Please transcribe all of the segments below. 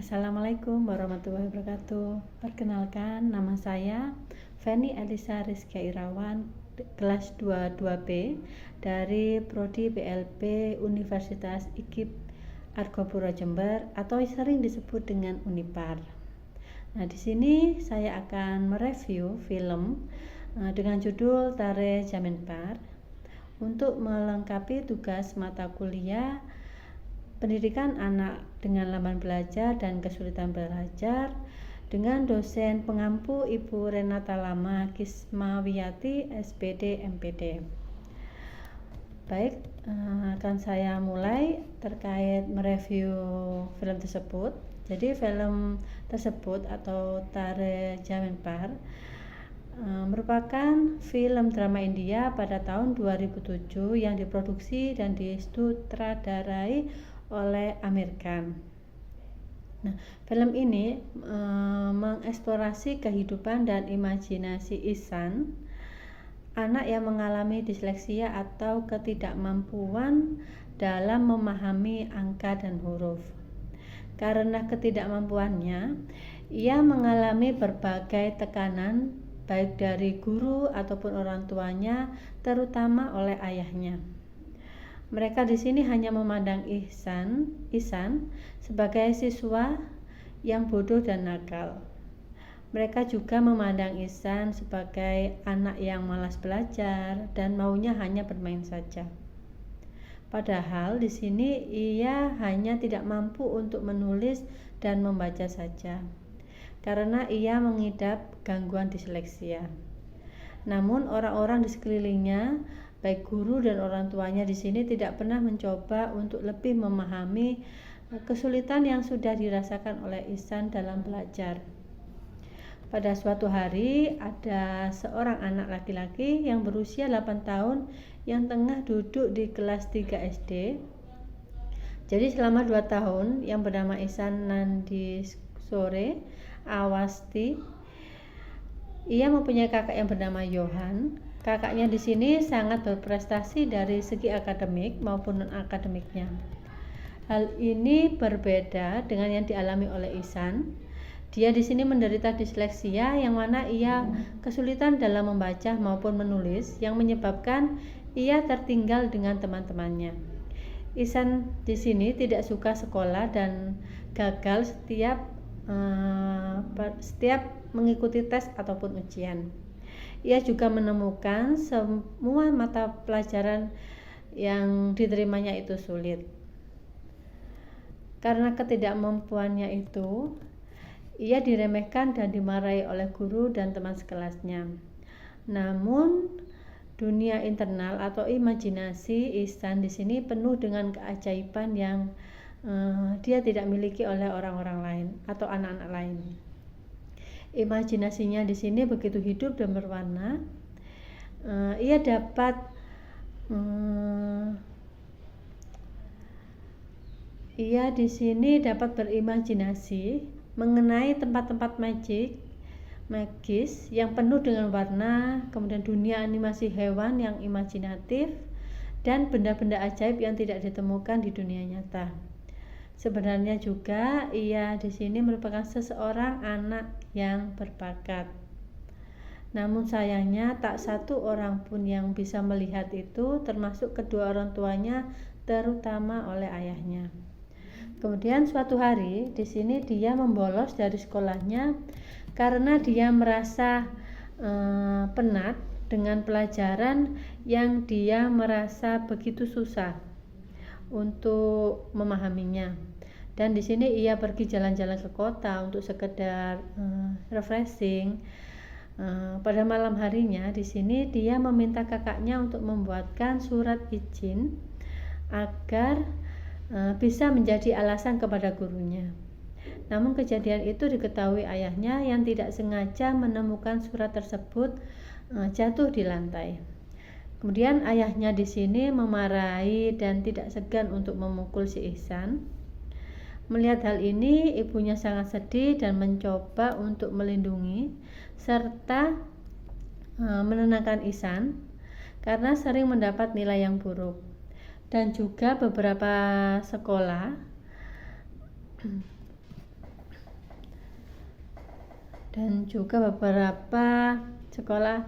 Assalamualaikum warahmatullahi wabarakatuh. Perkenalkan, nama saya Feni Elisa Rizkia Irawan, kelas 22B dari Prodi PLP Universitas IKIP Argopuro Jember atau sering disebut dengan Unipar. Nah, di sini saya akan mereview film dengan judul Tare Jamenpar untuk melengkapi tugas mata kuliah Pendidikan Anak dengan Lamban Belajar dan Kesulitan Belajar dengan dosen pengampu Ibu Renata Lama Kismawiyati SPD MPD. Baik, akan saya mulai terkait mereview film tersebut. Jadi film tersebut atau Tare Jamenpar merupakan film drama India pada tahun 2007 yang diproduksi dan disutradarai oleh Amir Khan. Nah, film ini mengeksplorasi kehidupan dan imajinasi Ihsan, anak yang mengalami disleksia atau ketidakmampuan dalam memahami angka dan huruf. Karena ketidakmampuannya, ia mengalami berbagai tekanan baik dari guru ataupun orang tuanya, terutama oleh ayahnya. Mereka di sini hanya memandang Ihsan sebagai siswa yang bodoh dan nakal. Mereka juga memandang Ihsan sebagai anak yang malas belajar dan maunya hanya bermain saja. Padahal di sini ia hanya tidak mampu untuk menulis dan membaca saja, karena ia mengidap gangguan disleksia. Namun orang-orang di sekelilingnya, baik guru dan orang tuanya di sini tidak pernah mencoba untuk lebih memahami kesulitan yang sudah dirasakan oleh Ihsan dalam belajar. Pada suatu hari ada seorang anak laki-laki yang berusia 8 tahun yang tengah duduk di kelas 3 SD. Jadi selama 2 tahun yang bernama Ihsan Nandisore Awasti, ia mempunyai kakak yang bernama Johan. Kakaknya di sini sangat berprestasi dari segi akademik maupun non-akademiknya. Hal ini berbeda dengan yang dialami oleh Ihsan. Dia di sini menderita disleksia yang mana ia kesulitan dalam membaca maupun menulis yang menyebabkan ia tertinggal dengan teman-temannya. Ihsan di sini tidak suka sekolah dan gagal setiap mengikuti tes ataupun ujian. Ia juga menemukan semua mata pelajaran yang diterimanya itu sulit. Karena ketidakmampuannya itu, ia diremehkan dan dimarahi oleh guru dan teman sekelasnya. Namun, dunia internal atau imajinasi Ihsan di sini penuh dengan keajaiban yang dia tidak miliki oleh orang-orang lain atau anak-anak lain. Imajinasinya di sini begitu hidup dan berwarna. Ia di sini dapat berimajinasi mengenai tempat-tempat magis yang penuh dengan warna, kemudian dunia animasi hewan yang imajinatif dan benda-benda ajaib yang tidak ditemukan di dunia nyata. Sebenarnya juga ia di sini merupakan seseorang anak yang berbakat. Namun sayangnya tak satu orang pun yang bisa melihat itu, termasuk kedua orang tuanya, terutama oleh ayahnya. Kemudian suatu hari di sini dia membolos dari sekolahnya karena dia merasa penat dengan pelajaran yang dia merasa begitu susah untuk memahaminya. Dan di sini ia pergi jalan-jalan ke kota untuk sekedar refreshing. Pada malam harinya di sini dia meminta kakaknya untuk membuatkan surat izin agar bisa menjadi alasan kepada gurunya. Namun kejadian itu diketahui ayahnya yang tidak sengaja menemukan surat tersebut jatuh di lantai. Kemudian ayahnya di sini memarahi dan tidak segan untuk memukul si Ihsan. Melihat hal ini, ibunya sangat sedih dan mencoba untuk melindungi serta menenangkan Ihsan karena sering mendapat nilai yang buruk. Dan juga beberapa sekolah dan juga beberapa sekolah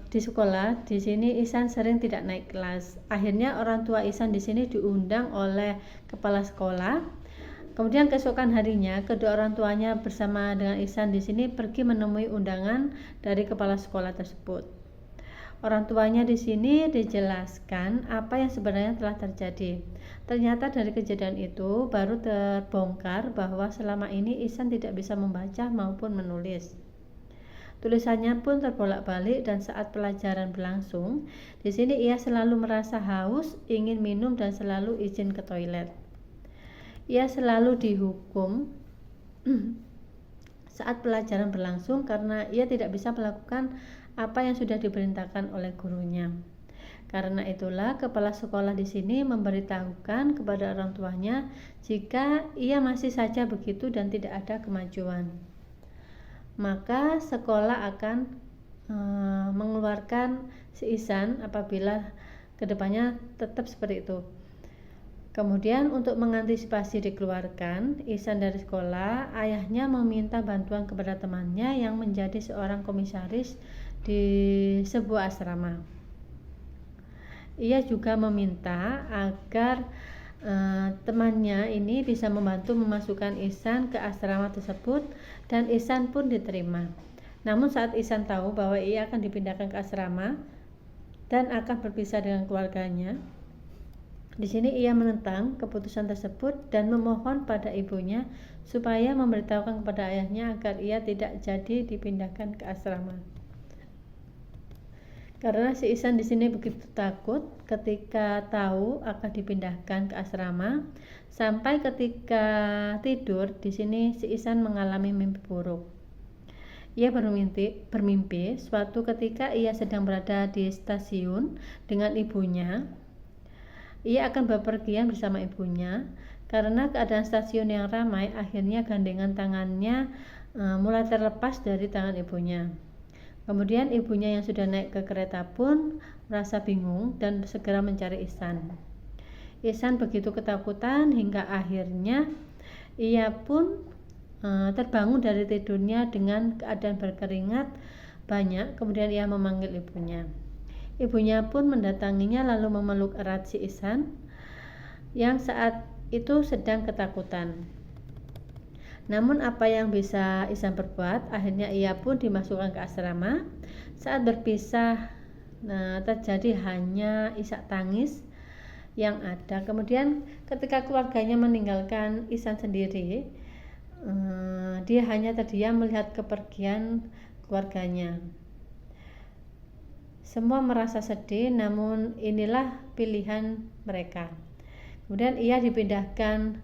di sekolah di sini Ihsan sering tidak naik kelas. Akhirnya orang tua Ihsan di sini diundang oleh kepala sekolah. Kemudian keesokan harinya kedua orang tuanya bersama dengan Ihsan di sini pergi menemui undangan dari kepala sekolah tersebut. Orang tuanya di sini dijelaskan apa yang sebenarnya telah terjadi. Ternyata dari kejadian itu baru terbongkar bahwa selama ini Ihsan tidak bisa membaca maupun menulis. Tulisannya pun terbolak-balik dan saat pelajaran berlangsung, di sini ia selalu merasa haus, ingin minum dan selalu izin ke toilet. Ia selalu dihukum saat pelajaran berlangsung karena ia tidak bisa melakukan apa yang sudah diperintahkan oleh gurunya. Karena itulah kepala sekolah di sini memberitahukan kepada orang tuanya jika ia masih saja begitu dan tidak ada kemajuan, maka sekolah akan mengeluarkan si Ihsan apabila kedepannya tetap seperti itu. Kemudian untuk mengantisipasi dikeluarkan Ihsan dari sekolah, ayahnya meminta bantuan kepada temannya yang menjadi seorang komisaris di sebuah asrama. Ia juga meminta agar temannya ini bisa membantu memasukkan Ihsan ke asrama tersebut dan Ihsan pun diterima. Namun saat Ihsan tahu bahwa ia akan dipindahkan ke asrama dan akan berpisah dengan keluarganya, di sini ia menentang keputusan tersebut dan memohon pada ibunya supaya memberitahukan kepada ayahnya agar ia tidak jadi dipindahkan ke asrama. Karena si Ihsan di sini begitu takut ketika tahu akan dipindahkan ke asrama, sampai ketika tidur di sini si Ihsan mengalami mimpi buruk. Ia bermimpi suatu ketika ia sedang berada di stasiun dengan ibunya. Ia akan bepergian bersama ibunya. Karena keadaan stasiun yang ramai, akhirnya gandengan tangannya mulai terlepas dari tangan ibunya. Kemudian ibunya yang sudah naik ke kereta pun merasa bingung dan segera mencari Ihsan. Ihsan begitu ketakutan hingga akhirnya ia pun terbangun dari tidurnya dengan keadaan berkeringat banyak. Kemudian ia memanggil ibunya. Ibunya pun mendatanginya lalu memeluk erat si Ihsan yang saat itu sedang ketakutan. Namun apa yang bisa Ihsan perbuat? Akhirnya ia pun dimasukkan ke asrama. Saat berpisah terjadi hanya isak tangis yang ada. Kemudian ketika keluarganya meninggalkan Ihsan sendiri, dia hanya terdiam melihat kepergian keluarganya. Semua merasa sedih, namun inilah pilihan mereka. Kemudian ia dipindahkan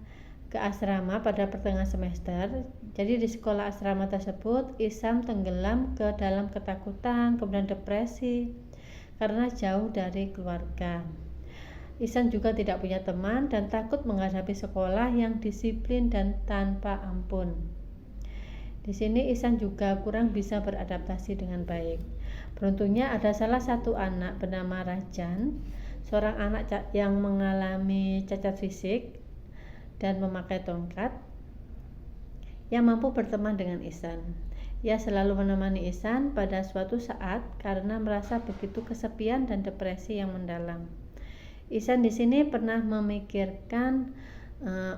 ke asrama pada pertengahan semester. Jadi di sekolah asrama tersebut Ihsan tenggelam ke dalam ketakutan, kemudian depresi karena jauh dari keluarga. Ihsan juga tidak punya teman dan takut menghadapi sekolah yang disiplin dan tanpa ampun. Di sini Ihsan juga kurang bisa beradaptasi dengan baik. Beruntungnya ada salah satu anak bernama Rajan, seorang anak yang mengalami cacat fisik dan memakai tongkat, yang mampu berteman dengan Ihsan. Ia selalu menemani Ihsan pada suatu saat karena merasa begitu kesepian dan depresi yang mendalam. Ihsan di sini pernah memikirkan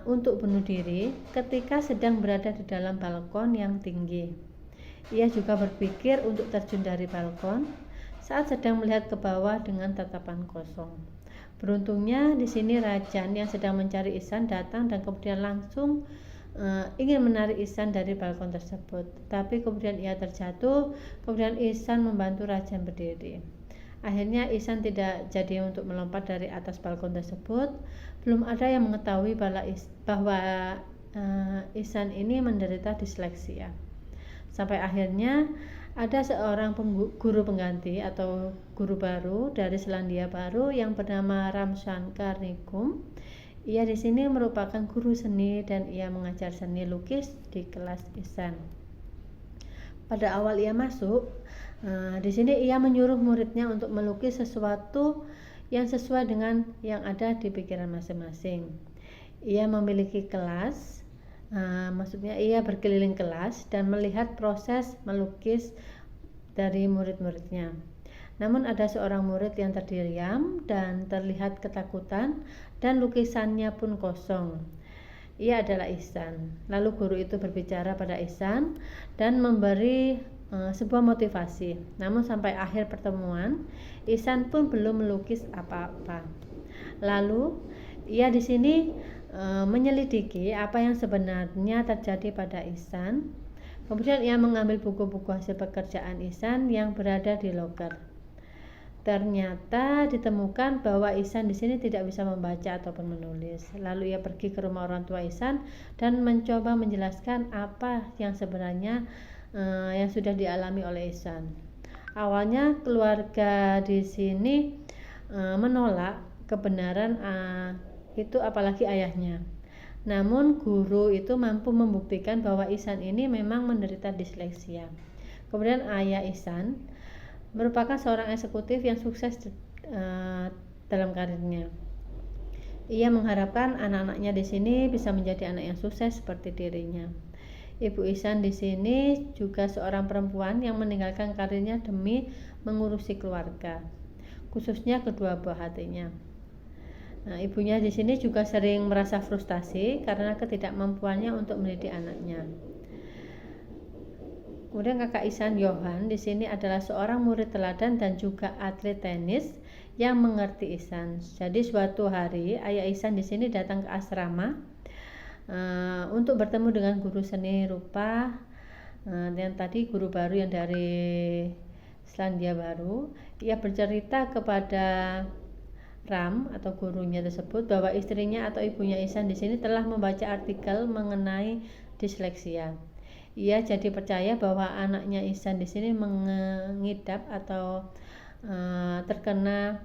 untuk bunuh diri ketika sedang berada di dalam balkon yang tinggi. Ia juga berpikir untuk terjun dari balkon saat sedang melihat ke bawah dengan tatapan kosong. Beruntungnya di sini Rajan yang sedang mencari Ihsan datang dan kemudian langsung ingin menarik Ihsan dari balkon tersebut. Tapi kemudian ia terjatuh, kemudian Ihsan membantu Rajan berdiri. Akhirnya Ihsan tidak jadi untuk melompat dari atas balkon tersebut. Belum ada yang mengetahui bahwa Ihsan ini menderita disleksia. Sampai akhirnya ada seorang guru pengganti atau guru baru dari Selandia Baru yang bernama Ramshankar Nigum. Ia di sini merupakan guru seni dan ia mengajar seni lukis di kelas Ihsan. Pada awal ia masuk, di sini ia menyuruh muridnya untuk melukis sesuatu yang sesuai dengan yang ada di pikiran masing-masing. Ia memiliki kelas Maksudnya ia berkeliling kelas dan melihat proses melukis dari murid-muridnya. Namun ada seorang murid yang terdiam dan terlihat ketakutan dan lukisannya pun kosong. Ia adalah Ihsan. Lalu guru itu berbicara pada Ihsan dan memberi sebuah motivasi. Namun sampai akhir pertemuan, Ihsan pun belum melukis apa-apa. Lalu ia di sini menyelidiki apa yang sebenarnya terjadi pada Ihsan. Kemudian ia mengambil buku-buku hasil pekerjaan Ihsan yang berada di loker. Ternyata ditemukan bahwa Ihsan di sini tidak bisa membaca ataupun menulis. Lalu ia pergi ke rumah orang tua Ihsan dan mencoba menjelaskan apa yang sebenarnya yang sudah dialami oleh Ihsan. Awalnya keluarga di sini menolak kebenaran itu, apalagi ayahnya. Namun guru itu mampu membuktikan bahwa Ihsan ini memang menderita disleksia. Kemudian ayah Ihsan merupakan seorang eksekutif yang sukses dalam karirnya. Ia mengharapkan anak-anaknya di sini bisa menjadi anak yang sukses seperti dirinya. Ibu Ihsan di sini juga seorang perempuan yang meninggalkan karirnya demi mengurusi keluarga, khususnya kedua buah hatinya. Nah, ibunya di sini juga sering merasa frustasi karena ketidakmampuannya untuk mendidik anaknya. Kemudian kakak Ihsan, Yohan, di sini adalah seorang murid teladan dan juga atlet tenis yang mengerti Ihsan. Jadi suatu hari ayah Ihsan di sini datang ke asrama untuk bertemu dengan guru seni rupa yang tadi guru baru yang dari Selandia Baru. Ia bercerita kepada Ram atau gurunya tersebut bahwa istrinya atau ibunya Ihsan di sini telah membaca artikel mengenai disleksia. Ia jadi percaya bahwa anaknya Ihsan di sini mengidap atau terkena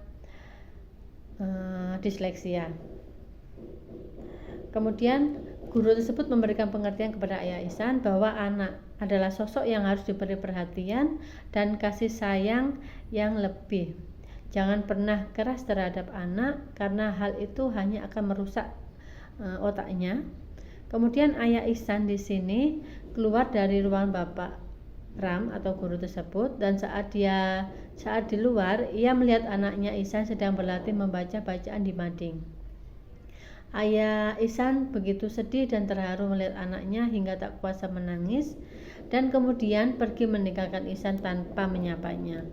disleksia. Kemudian guru tersebut memberikan pengertian kepada ayah Ihsan bahwa anak adalah sosok yang harus diberi perhatian dan kasih sayang yang lebih. Jangan pernah keras terhadap anak karena hal itu hanya akan merusak otaknya. Kemudian ayah Ihsan di sini keluar dari ruangan Bapak Ram atau guru tersebut, dan saat di luar ia melihat anaknya Ihsan sedang berlatih membaca bacaan di mading. Ayah Ihsan begitu sedih dan terharu melihat anaknya hingga tak kuasa menangis, dan kemudian pergi meninggalkan Ihsan tanpa menyapanya.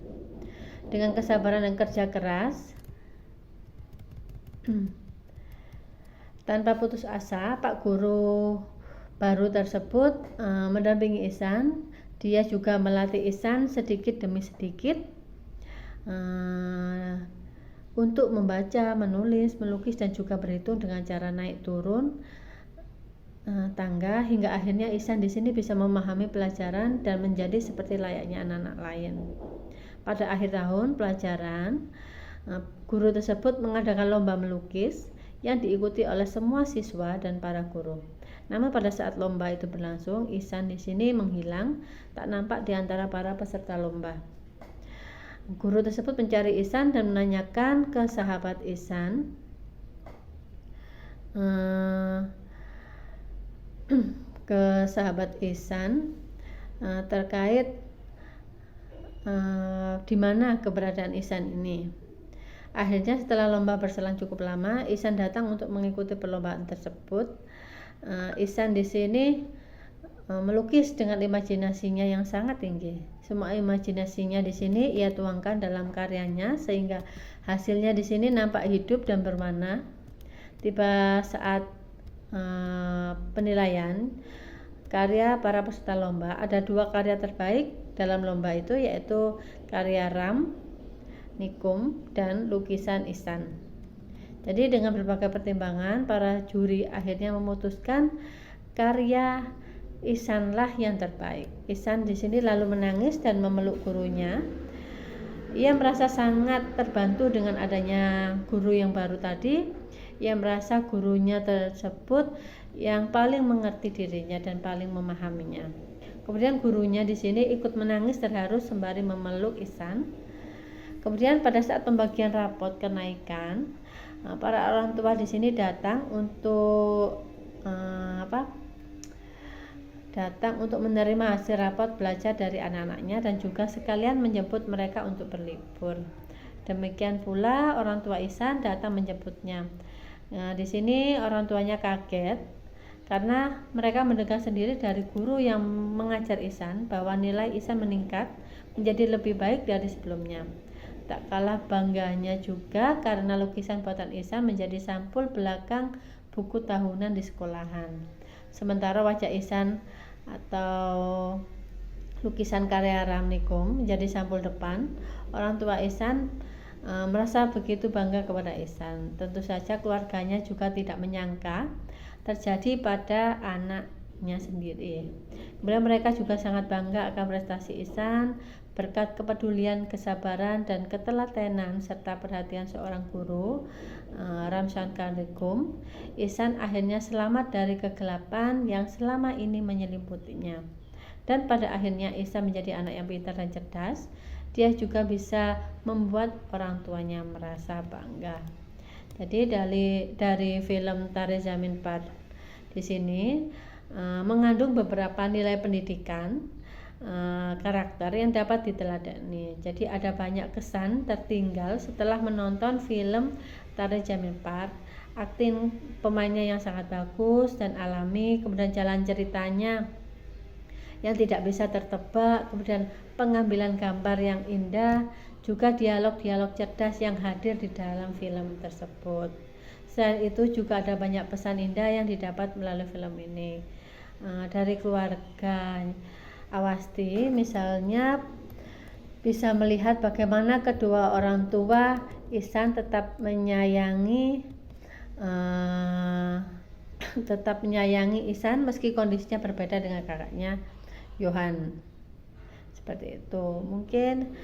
Dengan kesabaran dan kerja keras tanpa putus asa, Pak Guru baru tersebut mendampingi Ihsan. Dia juga melatih Ihsan sedikit demi sedikit untuk membaca, menulis, melukis, dan juga berhitung dengan cara naik turun tangga, hingga akhirnya Ihsan di sini bisa memahami pelajaran dan menjadi seperti layaknya anak-anak lain. Pada akhir tahun pelajaran, guru tersebut mengadakan lomba melukis yang diikuti oleh semua siswa dan para guru. Namun pada saat lomba itu berlangsung, Ihsan di sini menghilang, tak nampak di antara para peserta lomba. Guru tersebut mencari Ihsan dan menanyakan ke sahabat Ihsan terkait di mana keberadaan Ihsan ini. Akhirnya setelah lomba berselang cukup lama, Ihsan datang untuk mengikuti perlombaan tersebut. Ihsan di sini melukis dengan imajinasinya yang sangat tinggi. Semua imajinasinya di sini ia tuangkan dalam karyanya sehingga hasilnya di sini nampak hidup dan berwarna. Tiba saat penilaian karya para peserta lomba, ada 2 karya terbaik dalam lomba itu, yaitu karya Ram, Nikum, dan lukisan Ihsan. Jadi dengan berbagai pertimbangan, para juri akhirnya memutuskan karya Ihsanlah yang terbaik. Ihsan di sini lalu menangis dan memeluk gurunya. Ia merasa sangat terbantu dengan adanya guru yang baru tadi. Ia merasa gurunya tersebut yang paling mengerti dirinya dan paling memahaminya. Kemudian gurunya di sini ikut menangis terharu sembari memeluk Ihsan. Kemudian pada saat pembagian rapot kenaikan, para orang tua di sini datang untuk datang untuk menerima hasil rapot belajar dari anak-anaknya dan juga sekalian menjemput mereka untuk berlibur. Demikian pula orang tua Ihsan datang menjemputnya. Nah, di sini orang tuanya kaget karena mereka mendengar sendiri dari guru yang mengajar Ihsan bahwa nilai Ihsan meningkat menjadi lebih baik dari sebelumnya. Tak kalah bangganya juga karena lukisan buatan Ihsan menjadi sampul belakang buku tahunan di sekolahan. Sementara wajah Ihsan atau lukisan karya Ramnikum menjadi sampul depan, orang tua Ihsan merasa begitu bangga kepada Ihsan. Tentu saja keluarganya juga tidak menyangka terjadi pada anaknya sendiri. Kemudian mereka juga sangat bangga akan prestasi Ihsan berkat kepedulian, kesabaran, dan ketelatenan serta perhatian seorang guru, Ramsan Karikum. Ihsan akhirnya selamat dari kegelapan yang selama ini menyelimuti-nya. Dan pada akhirnya Ihsan menjadi anak yang pintar dan cerdas. Dia juga bisa membuat orang tuanya merasa bangga. Jadi dari film Tare Zameen Par di sini mengandung beberapa nilai pendidikan karakter yang dapat diteladani. Jadi ada banyak kesan tertinggal setelah menonton film Tare Zameen Par. Akting pemainnya yang sangat bagus dan alami, kemudian jalan ceritanya yang tidak bisa tertebak, kemudian pengambilan gambar yang indah, juga dialog-dialog cerdas yang hadir di dalam film tersebut. Selain itu juga ada banyak pesan indah yang didapat melalui film ini. Dari keluarga Awasti misalnya bisa melihat bagaimana kedua orang tua Ihsan tetap menyayangi Ihsan meski kondisinya berbeda dengan kakaknya Johan. Seperti itu. Mungkin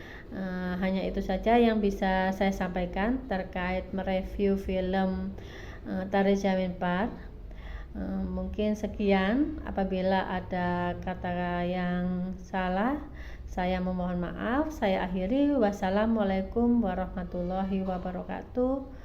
hanya itu saja yang bisa saya sampaikan terkait mereview film Tare Zameen Par. Mungkin sekian. Apabila ada kata yang salah, saya memohon maaf. Saya akhiri. Wassalamualaikum warahmatullahi wabarakatuh.